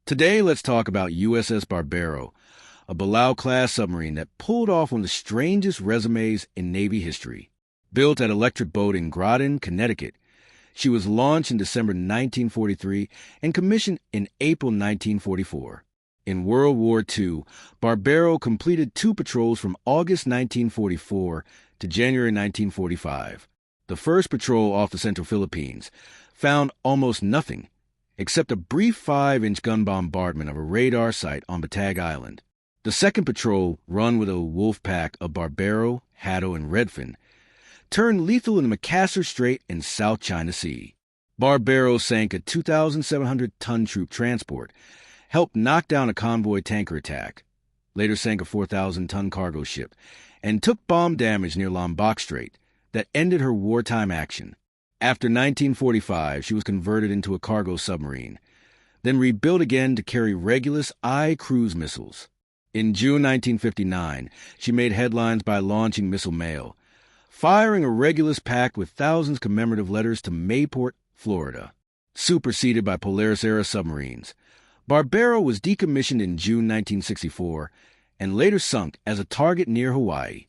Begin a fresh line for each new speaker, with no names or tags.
Today, let's talk about USS Barbero, a Balao-class submarine that pulled off one of the strangest resumes in Navy history. Built at Electric Boat in Groton, Connecticut, she was launched in December 1943 and commissioned in April 1944. In World War II, Barbero completed 2 patrols from August 1944 to January 1945. The first patrol off the Central Philippines found almost nothing, except a brief 5-inch gun bombardment of a radar site on Batag Island. The second patrol, run with a wolf pack of Barbero, Hato, and Redfin, turned lethal in the Makassar Strait in South China Sea. Barbero sank a 2,700-ton troop transport, helped knock down a convoy tanker attack, later sank a 4,000-ton cargo ship, and took bomb damage near Lombok Strait that ended her wartime action. After 1945, she was converted into a cargo submarine, then rebuilt again to carry Regulus I cruise missiles. In June 1959, she made headlines by launching missile mail, firing a Regulus packed with thousands of commemorative letters to Mayport, Florida. Superseded by Polaris-era submarines, Barbero was decommissioned in June 1964 and later sunk as a target near Hawaii.